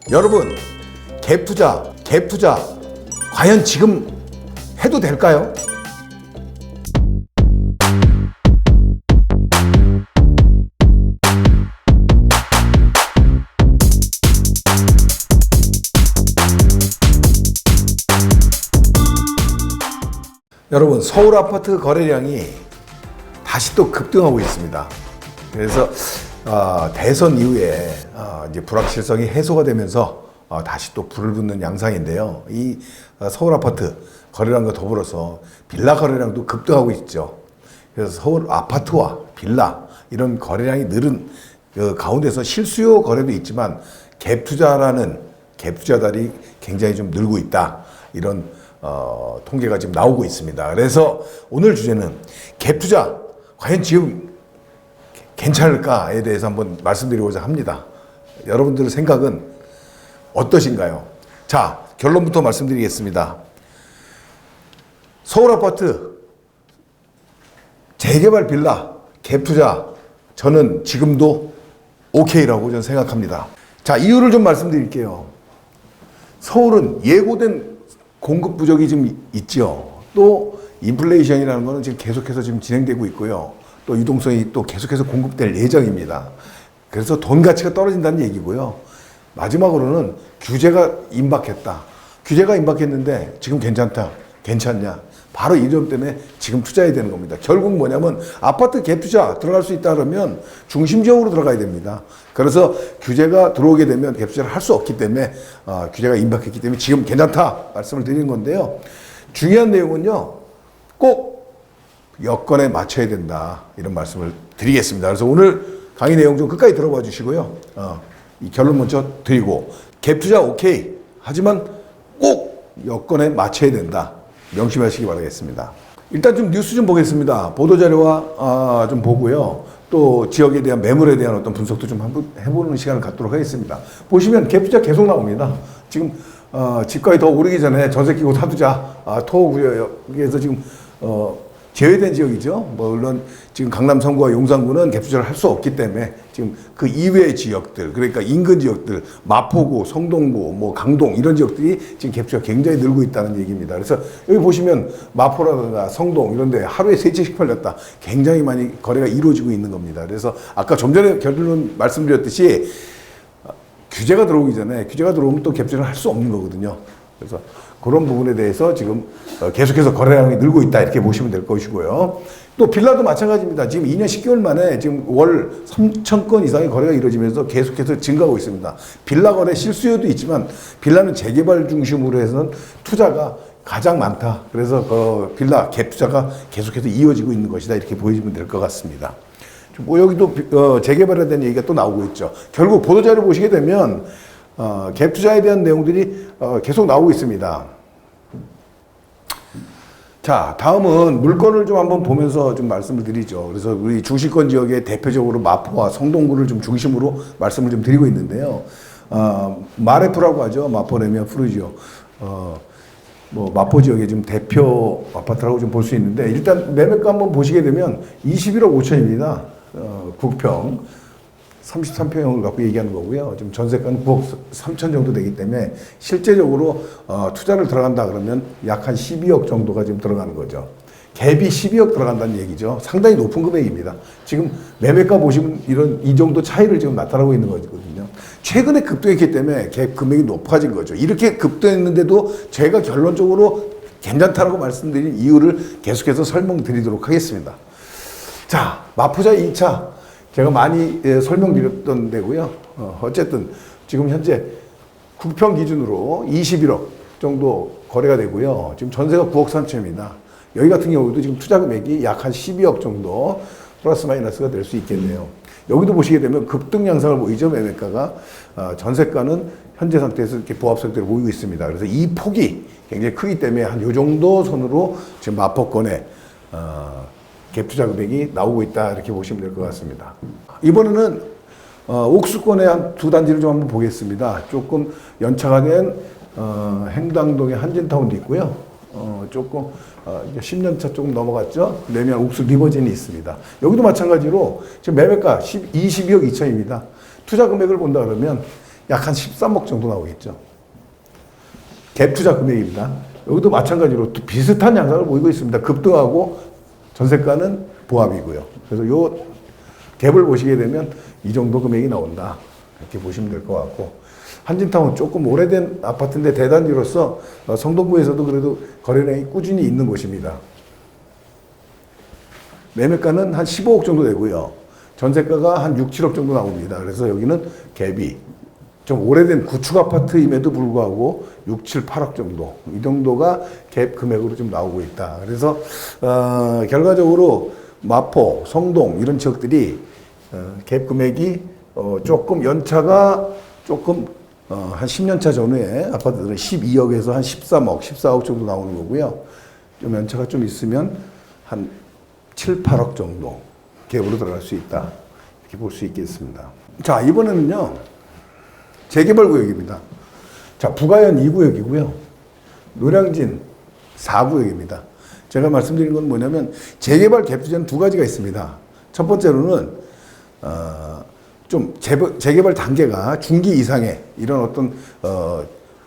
여러분, 갭투자 과연 지금 해도 될까요? 여러분, 서울 아파트 거래량이 다시 또 급등하고 있습니다. 그래서 대선 이후에 이제 불확실성이 해소가 되면서 다시 또 불을 붙는 양상인데요. 이 서울 아파트 거래량과 더불어서 빌라 거래량도 급등하고 있죠. 그래서 서울 아파트와 빌라 이런 거래량이 늘은 그 가운데서 실수요 거래도 있지만 갭투자들이 굉장히 좀 늘고 있다. 이런 통계가 지금 나오고 있습니다. 그래서 오늘 주제는 갭투자 과연 지금 괜찮을까에 대해서 한번 말씀드리고자 합니다. 여러분들의 생각은 어떠신가요? 자, 결론부터 말씀드리겠습니다. 서울 아파트 재개발 빌라 갭투자 저는 지금도 오케이라고 저는 생각합니다. 자, 이유를 좀 말씀드릴게요. 서울은 예고된 공급 부족이 좀 있죠. 또 인플레이션이라는 거는 지금 계속해서 지금 진행되고 있고요. 또 유동성이 또 계속해서 공급될 예정입니다. 그래서 돈 가치가 떨어진다는 얘기고요. 마지막으로는 규제가 임박했다. 규제가 임박했는데 지금 괜찮냐? 바로 이 점 때문에 지금 투자해야 되는 겁니다. 결국 뭐냐면 아파트 갭투자 들어갈 수 있다 그러면 중심 지역으로 들어가야 됩니다. 그래서 규제가 들어오게 되면 갭투자를 할 수 없기 때문에 규제가 임박했기 때문에 지금 괜찮다 말씀을 드리는 건데요. 중요한 내용은요. 꼭 여건에 맞춰야 된다. 이런 말씀을 드리겠습니다. 그래서 오늘 강의 내용 좀 끝까지 들어봐 주시고요. 이 결론 먼저 드리고 갭투자 오케이. 하지만 꼭 여건에 맞춰야 된다. 명심하시기 바라겠습니다. 일단 좀 뉴스 좀 보겠습니다. 보도자료와 좀 보고요. 또 지역에 대한 매물에 대한 어떤 분석도 좀 한번 해보는 시간을 갖도록 하겠습니다. 보시면 갭투자 계속 나옵니다. 지금 집값이 더 오르기 전에 전세 끼고 사두자 토구역에서 지금 제외된 지역이죠. 물론 지금 강남 성구와 용산구는 갭투자를 할 수 없기 때문에 지금 그 이외의 지역들, 그러니까 인근 지역들, 마포구, 성동구, 뭐 강동 이런 지역들이 지금 갭투자가 굉장히 늘고 있다는 얘기입니다. 그래서 여기 보시면 마포라든가 성동 이런 데 하루에 3채씩 팔렸다. 굉장히 많이 거래가 이루어지고 있는 겁니다. 그래서 아까 좀 전에 결론 말씀드렸듯이 규제가 들어오면 또 갭투자를 할 수 없는 거거든요. 그래서 그런 부분에 대해서 지금 계속해서 거래량이 늘고 있다 이렇게 보시면 될 것이고요. 또 빌라도 마찬가지입니다. 지금 2년 10개월 만에 지금 월 3,000건 이상의 거래가 이루어지면서 계속해서 증가하고 있습니다. 빌라 거래 실수요도 있지만 빌라는 재개발 중심으로 해서는 투자가 가장 많다. 그래서 빌라 갭 투자가 계속해서 이어지고 있는 것이다 이렇게 보시면 될 것 같습니다. 뭐 여기도 재개발에 대한 얘기가 또 나오고 있죠. 결국 보도자료 보시게 되면 갭 투자에 대한 내용들이 계속 나오고 있습니다. 자, 다음은 물건을 좀 한번 보면서 좀 말씀을 드리죠. 그래서 우리 중시권 지역의 대표적으로 마포와 성동구를 좀 중심으로 말씀을 좀 드리고 있는데요. 마레프라고 하죠. 마포레미안 푸르지오. 뭐 마포 지역의 좀 대표 아파트라고 좀 볼 수 있는데 일단 매매가 한번 보시게 되면 21억 5천입니다. 9평. 33평형을 갖고 얘기하는 거고요. 지금 전세가는 9억 3천 정도 되기 때문에 실제적으로 투자를 들어간다 그러면 약 한 12억 정도가 지금 들어가는 거죠. 갭이 12억 들어간다는 얘기죠. 상당히 높은 금액입니다. 지금 매매가 보시면 이 정도 차이를 지금 나타나고 있는 거거든요. 최근에 급등했기 때문에 갭 금액이 높아진 거죠. 이렇게 급등했는데도 제가 결론적으로 괜찮다라고 말씀드린 이유를 계속해서 설명드리도록 하겠습니다. 자, 마포자 2차. 제가 많이 설명드렸던 데고요. 어쨌든 지금 현재 9평 기준으로 21억 정도 거래가 되고요. 지금 전세가 9억 3천입니다. 여기 같은 경우도 지금 투자 금액이 약 한 12억 정도 플러스 마이너스가 될 수 있겠네요. 여기도 보시게 되면 급등 양상을 보이죠. 매매가가 전세가는 현재 상태에서 이렇게 보합석대로 보이고 있습니다. 그래서 이 폭이 굉장히 크기 때문에 한 요 정도 선으로 지금 마포권에 갭투자 금액이 나오고 있다 이렇게 보시면 될 것 같습니다. 이번에는 옥수권의 한 두 단지를 좀 한번 보겠습니다. 조금 연차가 된 행당동의 한진타운도 있고요. 조금 10년차 조금 넘어갔죠. 내면 옥수 리버진이 있습니다. 여기도 마찬가지로 지금 매매가 22억 2천입니다. 투자 금액을 본다 그러면 약 한 13억 정도 나오겠죠. 갭 투자 금액입니다. 여기도 마찬가지로 비슷한 양상을 보이고 있습니다. 급등하고 전세가는 보합이고요. 그래서 요 갭을 보시게 되면 이 정도 금액이 나온다. 이렇게 보시면 될 것 같고, 한진타운 조금 오래된 아파트인데 대단지로서 성동구에서도 그래도 거래량이 꾸준히 있는 곳입니다. 매매가는 한 15억 정도 되고요. 전세가가 한 6, 7억 정도 나옵니다. 그래서 여기는 갭이 좀 오래된 구축 아파트임에도 불구하고 6, 7, 8억 정도, 이 정도가 갭 금액으로 좀 나오고 있다. 그래서 결과적으로 마포, 성동 이런 지역들이 갭 금액이 조금 연차가 조금 한 10년차 전후에 아파트들은 12억에서 한 13억, 14억 정도 나오는 거고요. 좀 연차가 좀 있으면 한 7, 8억 정도 갭으로 들어갈 수 있다. 이렇게 볼 수 있겠습니다. 자, 이번에는요, 재개발 구역입니다. 자, 부가현 2구역이고요. 노량진 4구역입니다. 제가 말씀드린 건 뭐냐면, 재개발 갭 투자는 두 가지가 있습니다. 첫 번째로는, 좀 재개발 단계가 중기 이상의 이런 어떤,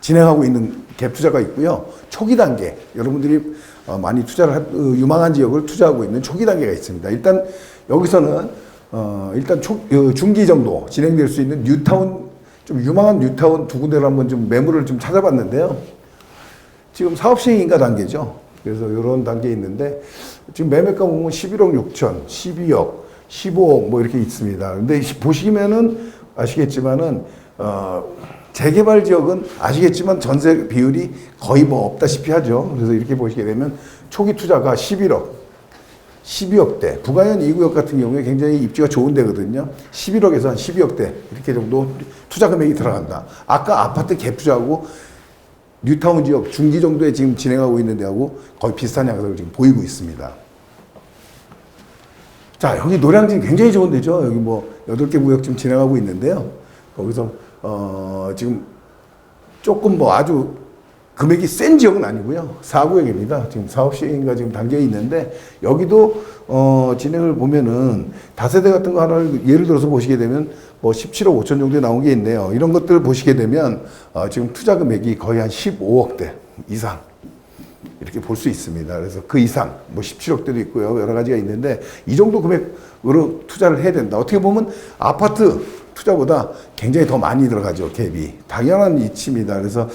진행하고 있는 갭 투자가 있고요. 초기 단계, 여러분들이 많이 투자를 유망한 지역을 투자하고 있는 초기 단계가 있습니다. 일단 여기서는 일단 중기 정도 진행될 수 있는 뉴타운, 좀 유망한 뉴타운 두 군데를 한번 좀 매물을 좀 찾아봤는데요. 지금 사업 시행 인가 단계죠. 그래서 이런 단계에 있는데 지금 매매가 보면 11억 6천, 12억, 15억 뭐 이렇게 있습니다. 근데 보시면은 아시겠지만은 재개발 지역은 아시겠지만 전세 비율이 거의 뭐 없다시피 하죠. 그래서 이렇게 보시게 되면 초기 투자가 11억, 12억대, 부가현 2구역 같은 경우에 굉장히 입지가 좋은 데거든요. 11억에서 한 12억대 이렇게 정도 투자 금액이 들어간다. 아까 아파트 갭 투자하고 뉴타운 지역 중기 정도에 지금 진행하고 있는 데하고 거의 비슷한 양상을 지금 보이고 있습니다. 자, 여기 노량진 굉장히 좋은 데죠. 여기 뭐 8개 구역 지금 진행하고 있는데요. 거기서 지금 조금 뭐 아주 금액이 센 지역은 아니고요. 4구역입니다. 지금 사업 시행인가 지금 단계에 있는데 여기도 진행을 보면은 다세대 같은 거 하나를 예를 들어서 보시게 되면 뭐 17억 5천 정도에 나온 게 있네요. 이런 것들을 보시게 되면 지금 투자 금액이 거의 한 15억대 이상 이렇게 볼 수 있습니다. 그래서 그 이상 뭐 17억대도 있고요. 여러 가지가 있는데 이 정도 금액으로 투자를 해야 된다. 어떻게 보면 아파트 투자보다 굉장히 더 많이 들어가죠. 갭이. 당연한 이치입니다. 그래서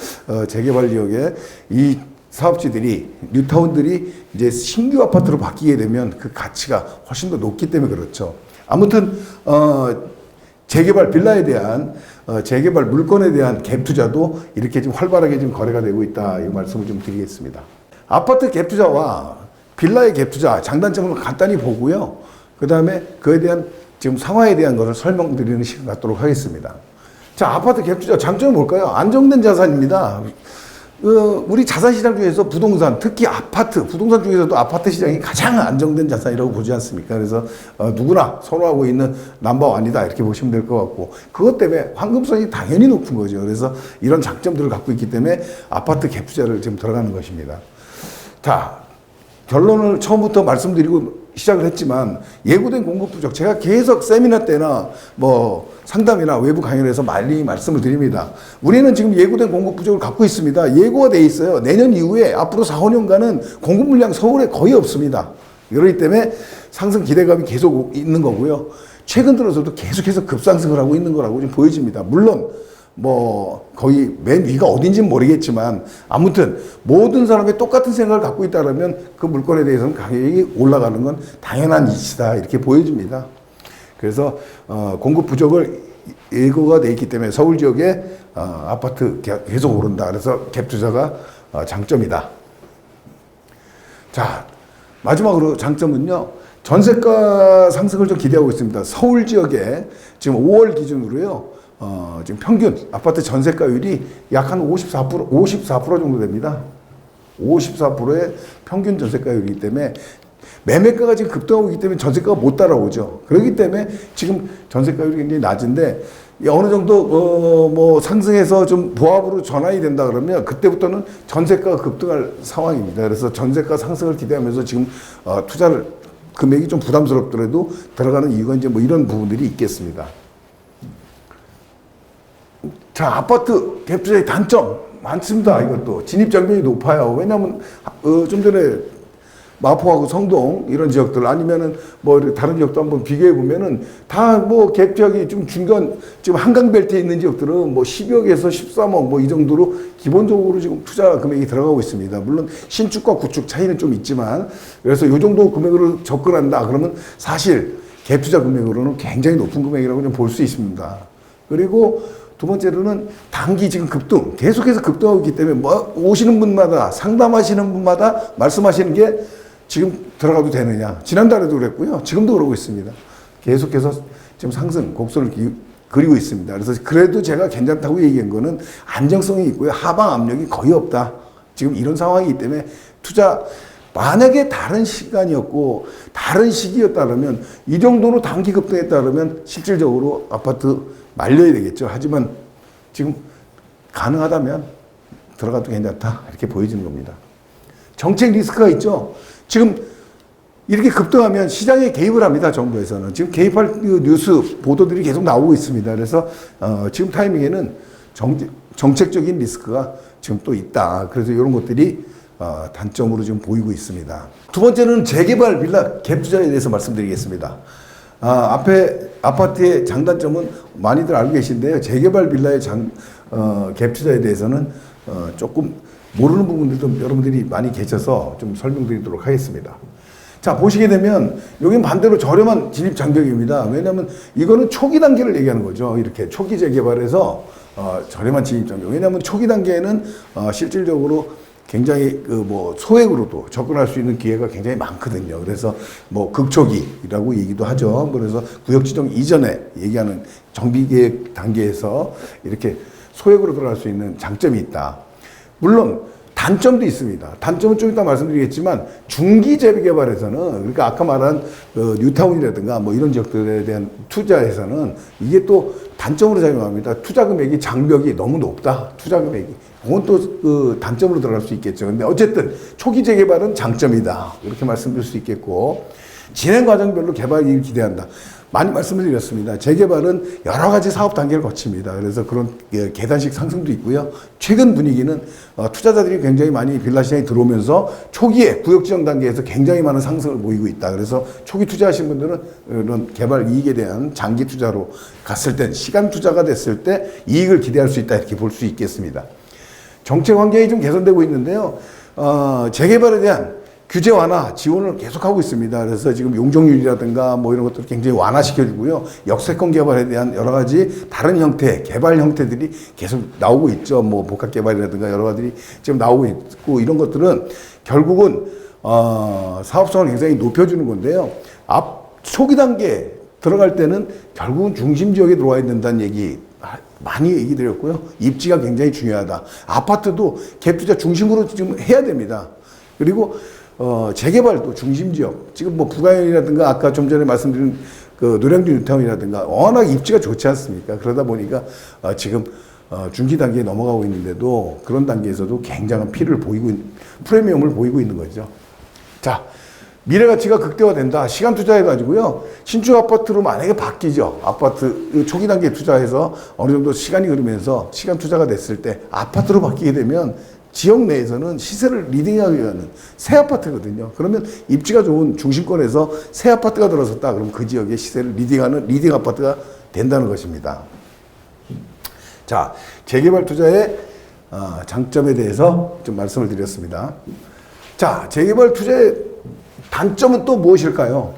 재개발 지역에 이 사업지들이 뉴타운들이 이제 신규 아파트로 바뀌게 되면 그 가치가 훨씬 더 높기 때문에 그렇죠. 아무튼 재개발 빌라에 대한 재개발 물건에 대한 갭 투자도 이렇게 좀 활발하게 좀 거래가 되고 있다. 이 말씀을 좀 드리겠습니다. 아파트 갭 투자와 빌라의 갭 투자 장단점을 간단히 보고요. 그 다음에 그에 대한 지금 상황에 대한 것을 설명드리는 시간 갖도록 하겠습니다. 자, 아파트 갭 투자 장점이 뭘까요? 안정된 자산입니다. 우리 자산시장 중에서 부동산, 특히 아파트, 부동산 중에서도 아파트 시장이 가장 안정된 자산이라고 보지 않습니까? 그래서 누구나 선호하고 있는 넘버원이다 이렇게 보시면 될 것 같고, 그것 때문에 황금성이 당연히 높은 거죠. 그래서 이런 장점들을 갖고 있기 때문에 아파트 갭 투자를 지금 들어가는 것입니다. 자, 결론을 처음부터 말씀드리고 시작을 했지만 예고된 공급 부족, 제가 계속 세미나 때나 뭐 상담이나 외부 강연에서 많이 말씀을 드립니다. 우리는 지금 예고된 공급 부족을 갖고 있습니다. 예고가 돼 있어요. 내년 이후에 앞으로 4, 5년간은 공급 물량 서울에 거의 없습니다. 그렇기 때문에 상승 기대감이 계속 있는 거고요. 최근 들어서도 계속해서 급상승을 하고 있는 거라고 좀 보여집니다. 물론 뭐 거의 맨 위가 어딘지는 모르겠지만 아무튼 모든 사람이 똑같은 생각을 갖고 있다면 그 물건에 대해서는 가격이 올라가는 건 당연한 이치다 이렇게 보여집니다. 그래서 공급 부족을 예고가 돼 있기 때문에 서울 지역에 아파트 계속 오른다. 그래서 갭 투자가 장점이다. 자, 마지막으로 장점은요. 전세가 상승을 좀 기대하고 있습니다. 서울 지역에 지금 5월 기준으로요. 지금 평균 아파트 전세가율이 약 한 54% 정도 됩니다. 54%의 평균 전세가율이기 때문에 매매가가 지금 급등하고 있기 때문에 전세가가 못 따라오죠. 그렇기 때문에 지금 전세가율이 굉장히 낮은데 어느 정도 뭐 상승해서 좀 보합으로 전환이 된다 그러면 그때부터는 전세가가 급등할 상황입니다. 그래서 전세가 상승을 기대하면서 지금 투자를 금액이 좀 부담스럽더라도 들어가는 이유가 이제 뭐 이런 부분들이 있겠습니다. 자, 아파트 갭 투자의 단점 많습니다. 이것도 진입 장벽이 높아요. 왜냐하면 좀 전에 마포하고 성동 이런 지역들 아니면은 뭐 다른 지역도 한번 비교해 보면은 다 뭐 갭 지역이 좀 중간 지금 한강 벨트에 있는 지역들은 뭐 10억에서 13억 뭐 이 정도로 기본적으로 지금 투자 금액이 들어가고 있습니다. 물론 신축과 구축 차이는 좀 있지만 그래서 이 정도 금액으로 접근한다 그러면 사실 갭 투자 금액으로는 굉장히 높은 금액이라고 좀 볼 수 있습니다. 그리고 두 번째로는 단기 지금 급등 계속해서 급등하고 있기 때문에 뭐 오시는 분마다 상담하시는 분마다 말씀하시는 게 지금 들어가도 되느냐. 지난달에도 그랬고요. 지금도 그러고 있습니다. 계속해서 지금 상승, 곡선을 그리고 있습니다. 그래서 그래도 제가 괜찮다고 얘기한 거는 안정성이 있고요. 하방 압력이 거의 없다. 지금 이런 상황이기 때문에 투자, 만약에 다른 시간이었고 다른 시기였다면 이 정도로 단기 급등했다면 실질적으로 아파트 말려야 되겠죠. 하지만 지금 가능하다면 들어가도 괜찮다. 이렇게 보여지는 겁니다. 정책 리스크가 있죠. 지금 이렇게 급등하면 시장에 개입을 합니다. 정부에서는. 지금 개입할 뉴스 보도들이 계속 나오고 있습니다. 그래서 지금 타이밍에는 정책적인 리스크가 지금 또 있다. 그래서 이런 것들이 단점으로 지금 보이고 있습니다. 두 번째는 재개발 빌라 갭 투자에 대해서 말씀드리겠습니다. 앞에 아파트의 장단점은 많이들 알고 계신데요. 재개발 빌라의 갭 투자에 대해서는 조금 모르는 부분들도 여러분들이 많이 계셔서 좀 설명드리도록 하겠습니다. 자, 보시게 되면 여기는 반대로 저렴한 진입 장벽입니다. 왜냐하면 이거는 초기 단계를 얘기하는 거죠. 이렇게 초기 재개발에서 저렴한 진입 장벽. 왜냐하면 초기 단계에는 실질적으로 굉장히 소액으로도 접근할 수 있는 기회가 굉장히 많거든요. 그래서 뭐 극초기라고 얘기도 하죠. 그래서 구역 지정 이전에 얘기하는 정비 계획 단계에서 이렇게 소액으로 들어갈 수 있는 장점이 있다. 물론 단점도 있습니다. 단점은 좀 이따 말씀드리겠지만 중기 재개발에서는 그러니까 아까 말한 뉴타운이라든가 뭐 이런 지역들에 대한 투자에서는 이게 또 단점으로 작용합니다. 투자 금액이 장벽이 너무 높다. 투자 금액이. 그건 또 단점으로 들어갈 수 있겠죠. 근데 어쨌든 초기 재개발은 장점이다. 이렇게 말씀드릴 수 있겠고 진행 과정별로 개발 이익을 기대한다. 많이 말씀을 드렸습니다. 재개발은 여러 가지 사업 단계를 거칩니다. 그래서 그런 계단식 상승도 있고요. 최근 분위기는 투자자들이 굉장히 많이 빌라 시장에 들어오면서 초기에 구역 지정 단계에서 굉장히 많은 상승을 보이고 있다. 그래서 초기 투자하신 분들은 이런 개발 이익에 대한 장기 투자로 갔을 때 시간 투자가 됐을 때 이익을 기대할 수 있다. 이렇게 볼 수 있겠습니다. 정책 환경이 좀 개선되고 있는데요. 재개발에 대한 규제 완화 지원을 계속하고 있습니다. 그래서 지금 용적률이라든가 뭐 이런 것들을 굉장히 완화시켜주고요. 역세권 개발에 대한 여러 가지 다른 형태, 개발 형태들이 계속 나오고 있죠. 뭐 복합 개발이라든가 여러 가지들이 지금 나오고 있고 이런 것들은 결국은 사업성을 굉장히 높여주는 건데요. 초기 단계 들어갈 때는 결국은 중심 지역에 들어와야 된다는 얘기 많이 얘기 드렸고요. 입지가 굉장히 중요하다. 아파트도 갭 투자 중심으로 지금 해야 됩니다. 그리고 재개발도 중심지역, 지금 뭐 부가연이라든가 아까 좀 전에 말씀드린 그 노량진 뉴타운이라든가 워낙 입지가 좋지 않습니까? 그러다 보니까 지금 중기 단계에 넘어가고 있는데도 그런 단계에서도 굉장한 프리미엄을 보이고 있는 거죠. 자, 미래 가치가 극대화된다. 시간 투자해가지고요. 신축 아파트로 만약에 바뀌죠. 아파트 초기 단계에 투자해서 어느 정도 시간이 흐르면서 시간 투자가 됐을 때 아파트로 바뀌게 되면 지역 내에서는 시세를 리딩하기 위한 새 아파트거든요. 그러면 입지가 좋은 중심권에서 새 아파트가 들어섰다. 그럼 그 지역의 시세를 리딩하는 리딩 아파트가 된다는 것입니다. 자, 재개발 투자의 장점에 대해서 좀 말씀을 드렸습니다. 자, 재개발 투자의 단점은 또 무엇일까요?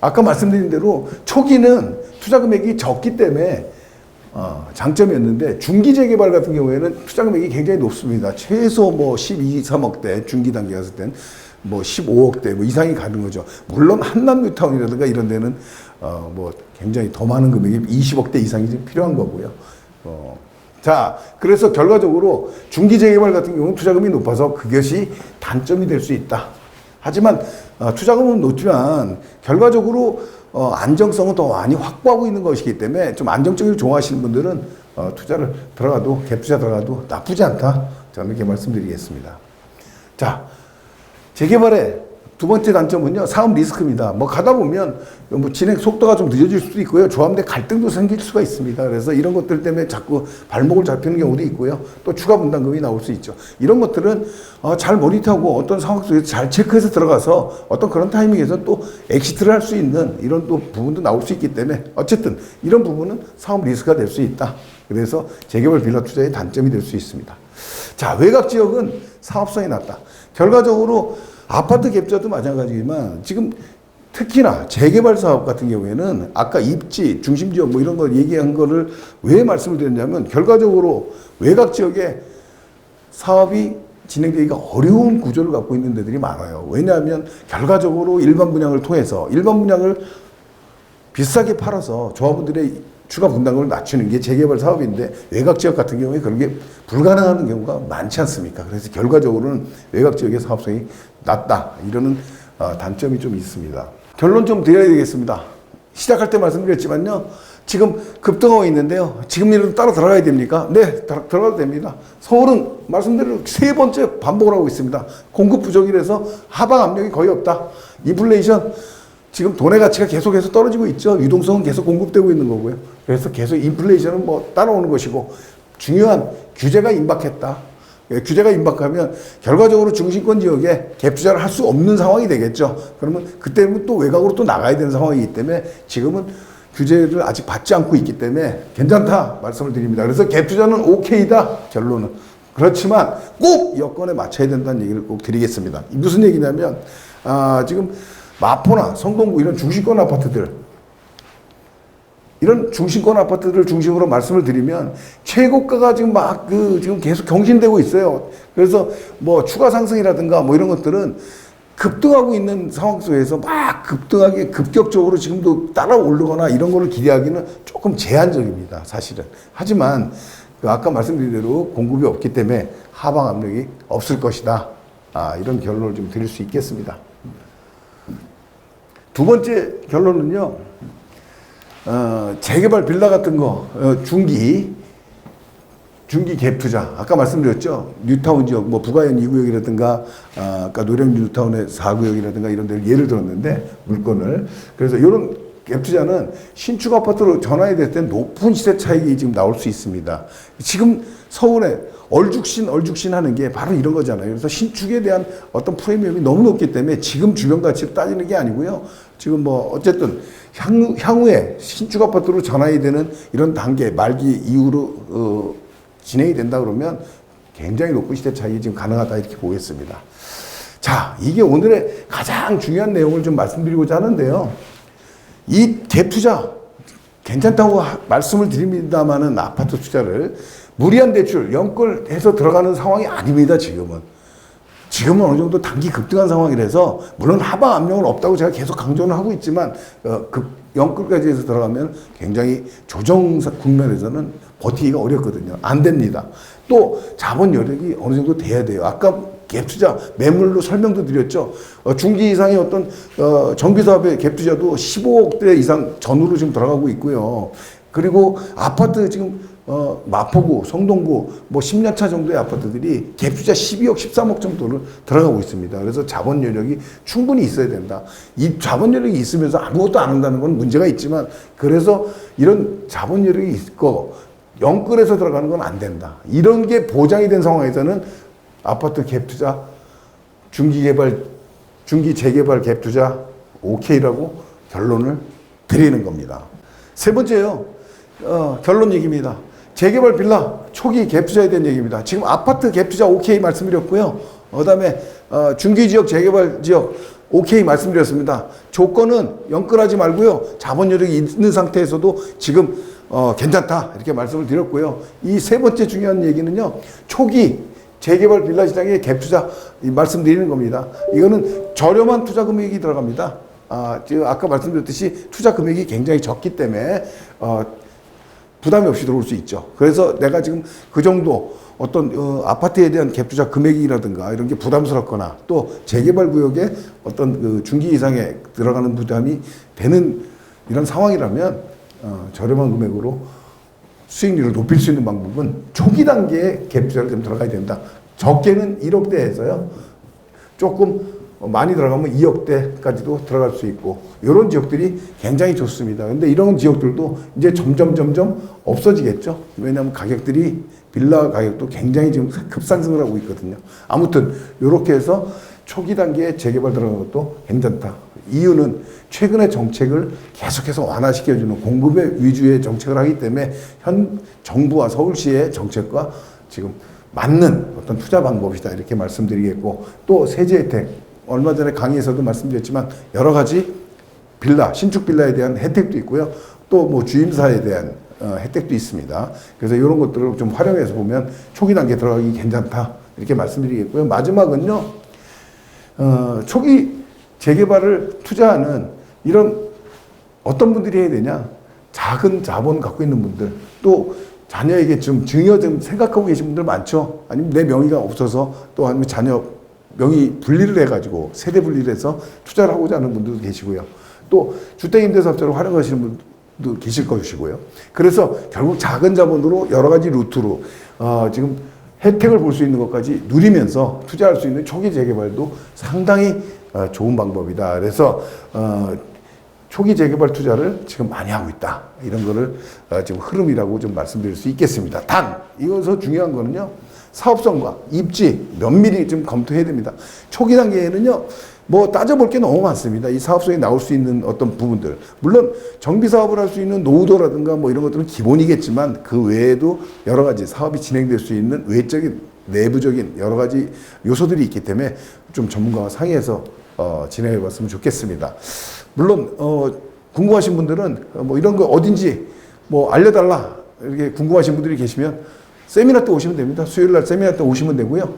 아까 말씀드린 대로 초기는 투자 금액이 적기 때문에 장점이었는데 중기 재개발 같은 경우에는 투자 금액이 굉장히 높습니다. 최소 뭐 12, 3억대 중기 단계 갔을 땐 뭐 15억대 뭐 이상이 가는 거죠. 물론 한남 뉴타운이라든가 이런 데는 뭐 굉장히 더 많은 금액이 20억대 이상이 좀 필요한 거고요. 자, 그래서 결과적으로 중기 재개발 같은 경우는 투자금이 높아서 그것이 단점이 될 수 있다. 하지만 투자금은 높지만 결과적으로 안정성은 더 많이 확보하고 있는 것이기 때문에 좀 안정적으로 좋아하시는 분들은 투자를 들어가도 갭 투자 들어가도 나쁘지 않다. 저는 이렇게 말씀드리겠습니다. 자, 재개발의 두 번째 단점은요, 사업 리스크입니다. 뭐 가다 보면 뭐 진행 속도가 좀 늦어질 수도 있고요. 조합 내 갈등도 생길 수가 있습니다. 그래서 이런 것들 때문에 자꾸 발목을 잡히는 경우도 있고요. 또 추가 분담금이 나올 수 있죠. 이런 것들은 잘 모니터하고 어떤 상황 속에서 잘 체크해서 들어가서 어떤 그런 타이밍에서 또 엑시트를 할 수 있는 이런 또 부분도 나올 수 있기 때문에 어쨌든 이런 부분은 사업 리스크가 될 수 있다. 그래서 재개발 빌라 투자의 단점이 될 수 있습니다. 자, 외곽 지역은 사업성이 낮다. 결과적으로 아파트 갭투자도 마찬가지지만 지금 특히나 재개발 사업 같은 경우에는 아까 입지, 중심지역 뭐 이런 거 얘기한 거를 왜 말씀을 드렸냐면 결과적으로 외곽 지역에 사업이 진행되기가 어려운 구조를 갖고 있는 데들이 많아요. 왜냐하면 결과적으로 일반 분양을 통해서 일반 분양을 비싸게 팔아서 조합원들의 추가 분담금을 낮추는 게 재개발 사업인데 외곽 지역 같은 경우에 그런 게 불가능한 경우가 많지 않습니까? 그래서 결과적으로는 외곽 지역의 사업성이 낮다. 이러는 단점이 좀 있습니다. 결론 좀 드려야 되겠습니다. 시작할 때 말씀드렸지만요. 지금 급등하고 있는데요. 지금이라도 따라 들어가야 됩니까? 네, 들어가도 됩니다. 서울은 말씀대로 세 번째 반복을 하고 있습니다. 공급 부족이라서 하방 압력이 거의 없다. 인플레이션 지금 돈의 가치가 계속해서 떨어지고 있죠. 유동성은 계속 공급되고 있는 거고요. 그래서 계속 인플레이션은 뭐 따라오는 것이고 중요한 규제가 임박했다. 규제가 임박하면 결과적으로 중심권 지역에 갭 투자를 할 수 없는 상황이 되겠죠. 그러면 그때는 또 외곽으로 또 나가야 되는 상황이기 때문에 지금은 규제를 아직 받지 않고 있기 때문에 괜찮다 말씀을 드립니다. 그래서 갭 투자는 오케이다 결론은. 그렇지만 꼭 여건에 맞춰야 된다는 얘기를 꼭 드리겠습니다. 무슨 얘기냐면 지금 마포나 성동구 이런 중심권 아파트들 이런 중심권 아파트를 중심으로 말씀을 드리면 최고가가 지금 지금 계속 경신되고 있어요. 그래서 뭐 추가 상승이라든가 뭐 이런 것들은 급등하고 있는 상황 속에서 막 급등하게 급격적으로 지금도 따라 오르거나 이런 거를 기대하기는 조금 제한적입니다. 사실은. 하지만 아까 말씀드린 대로 공급이 없기 때문에 하방 압력이 없을 것이다. 이런 결론을 좀 드릴 수 있겠습니다. 두 번째 결론은요. 재개발 빌라 같은 거 중기 갭 투자 아까 말씀드렸죠. 뉴타운 지역 뭐 부가현 2구역이라든가 아까 노량진 뉴타운의 4구역이라든가 이런 데를 예를 들었는데 물건을 그래서 이런 갭 투자는 신축 아파트로 전환이 됐을 때 높은 시세 차익이 지금 나올 수 있습니다. 지금 서울에 얼죽신 하는 게 바로 이런 거잖아요. 그래서 신축에 대한 어떤 프리미엄이 너무 높기 때문에 지금 주변 가치를 따지는 게 아니고요. 지금 뭐 어쨌든 향후에 신축 아파트로 전환이 되는 이런 단계 말기 이후로 진행이 된다 그러면 굉장히 높은 시대 차익이 지금 가능하다 이렇게 보겠습니다. 자, 이게 오늘의 가장 중요한 내용을 좀 말씀드리고자 하는데요. 이 갭 투자 괜찮다고 말씀을 드립니다만은 아파트 투자를 무리한 대출, 연끌해서 들어가는 상황이 아닙니다, 지금은. 지금은 어느 정도 단기 급등한 상황이라서, 물론 하방 압력은 없다고 제가 계속 강조는 하고 있지만, 연끌까지 해서 들어가면 굉장히 조정 국면에서는 버티기가 어렵거든요. 안 됩니다. 또 자본 여력이 어느 정도 돼야 돼요. 아까 갭 투자 매물로 설명도 드렸죠. 중기 이상의 어떤 정비 사업의 갭 투자도 15억대 이상 전후로 지금 들어가고 있고요. 그리고 아파트 지금 마포구, 성동구 뭐 10년 차 정도의 아파트들이 갭 투자 12억, 13억 정도를 들어가고 있습니다. 그래서 자본 여력이 충분히 있어야 된다. 이 자본 여력이 있으면서 아무것도 안 한다는 건 문제가 있지만 그래서 이런 자본 여력이 있고 연끌해서 들어가는 건 안 된다. 이런 게 보장이 된 상황에서는 아파트 갭 투자, 중기 재개발 갭 투자 오케이라고 결론을 드리는 겁니다. 세 번째요. 결론 얘기입니다. 재개발 빌라 초기 갭 투자에 대한 얘기입니다. 지금 아파트 갭 투자 오케이 말씀드렸고요. 그다음에 중기 지역 재개발 지역 오케이 말씀드렸습니다. 조건은 연끌하지 말고요. 자본 여력이 있는 상태에서도 지금 괜찮다 이렇게 말씀을 드렸고요. 이 세 번째 중요한 얘기는요. 초기 재개발 빌라 시장의 갭 투자 말씀드리는 겁니다. 이거는 저렴한 투자 금액이 들어갑니다. 아까 말씀드렸듯이 투자 금액이 굉장히 적기 때문에 부담이 없이 들어올 수 있죠. 그래서 내가 지금 그 정도 어떤 아파트에 대한 갭 투자 금액이라든가 이런 게 부담스럽거나 또 재개발 구역에 어떤 그 중기 이상에 들어가는 부담이 되는 이런 상황이라면 저렴한 금액으로 수익률을 높일 수 있는 방법은 초기 단계에 갭 투자를 좀 들어가야 된다. 적게는 1억대에서요. 조금 많이 들어가면 2억대까지도 들어갈 수 있고 이런 지역들이 굉장히 좋습니다. 근데 이런 지역들도 이제 점점 없어지겠죠. 왜냐하면 가격들이 빌라 가격도 굉장히 지금 급상승을 하고 있거든요. 아무튼 이렇게 해서 초기 단계에 재개발 들어가는 것도 괜찮다. 이유는 최근의 정책을 계속해서 완화시켜주는 공급의 위주의 정책을 하기 때문에 현 정부와 서울시의 정책과 지금 맞는 어떤 투자 방법이다 이렇게 말씀드리겠고, 또 세제 혜택 얼마 전에 강의에서도 말씀드렸지만 여러 가지 빌라 신축 빌라에 대한 혜택도 있고요. 또 뭐 주임사에 대한 혜택도 있습니다. 그래서 이런 것들을 좀 활용해서 보면 초기 단계 들어가기 괜찮다 이렇게 말씀드리겠고요. 마지막은요, 초기 재개발을 투자하는 이런 어떤 분들이 해야 되냐, 작은 자본 갖고 있는 분들, 또 자녀에게 좀 증여 좀 생각하고 계신 분들 많죠. 아니면 내 명의가 없어서 또 아니면 자녀 명의 분리를 해가지고 세대 분리를 해서 투자를 하고자 하는 분들도 계시고요. 또 주택임대사업자로 활용하시는 분도 계실 것이고요. 그래서 결국 작은 자본으로 여러 가지 루트로 지금 혜택을 볼 수 있는 것까지 누리면서 투자할 수 있는 초기 재개발도 상당히 좋은 방법이다. 그래서 초기 재개발 투자를 지금 많이 하고 있다. 이런 거를 지금 흐름이라고 좀 말씀드릴 수 있겠습니다. 단, 이것서 중요한 거는요, 사업성과 입지 면밀히 좀 검토해야 됩니다. 초기 단계에는요, 뭐 따져볼 게 너무 많습니다. 이 사업성이 나올 수 있는 어떤 부분들. 물론 정비 사업을 할 수 있는 노후도라든가 뭐 이런 것들은 기본이겠지만 그 외에도 여러 가지 사업이 진행될 수 있는 외적인, 내부적인 여러 가지 요소들이 있기 때문에 좀 전문가와 상의해서 진행해 봤으면 좋겠습니다. 물론 궁금하신 분들은 뭐 이런 거 어딘지 뭐 알려달라 이렇게 궁금하신 분들이 계시면 세미나 때 오시면 됩니다. 수요일 날 세미나 때 오시면 되고요.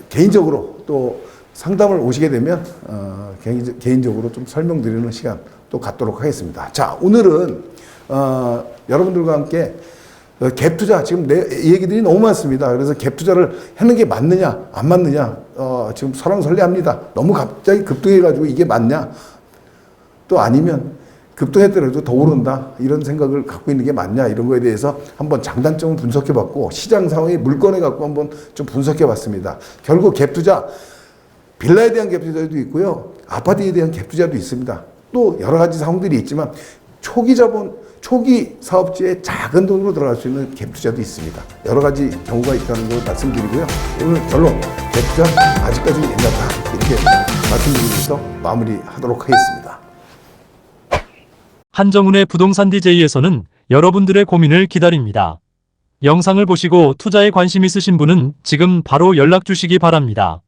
개인적으로 또 상담을 오시게 되면 개인적으로 좀 설명드리는 시간 또 갖도록 하겠습니다. 자, 오늘은 여러분들과 함께 갭 투자, 지금 내 얘기들이 너무 많습니다. 그래서 갭 투자를 하는 게 맞느냐 안 맞느냐 지금 설왕설래합니다. 너무 갑자기 급등해가지고 이게 맞냐, 또 아니면 급등했더라도 더 오른다 이런 생각을 갖고 있는 게 맞냐, 이런 거에 대해서 한번 장단점을 분석해 봤고 시장 상황이 물건에 갖고 한번 좀 분석해 봤습니다. 결국 갭 투자, 빌라에 대한 갭 투자도 있고요, 아파트에 대한 갭 투자도 있습니다. 또 여러 가지 상황들이 있지만 초기 자본, 초기 사업지에 작은 돈으로 들어갈 수 있는 갭 투자도 있습니다. 여러 가지 경우가 있다는 걸 말씀드리고요. 오늘 결론, 갭 투자 아직까지는 괜찮다 이렇게 말씀드리면서 마무리하도록 하겠습니다. 한정훈의 부동산 DJ에서는 여러분들의 고민을 기다립니다. 영상을 보시고 투자에 관심 있으신 분은 지금 바로 연락 주시기 바랍니다.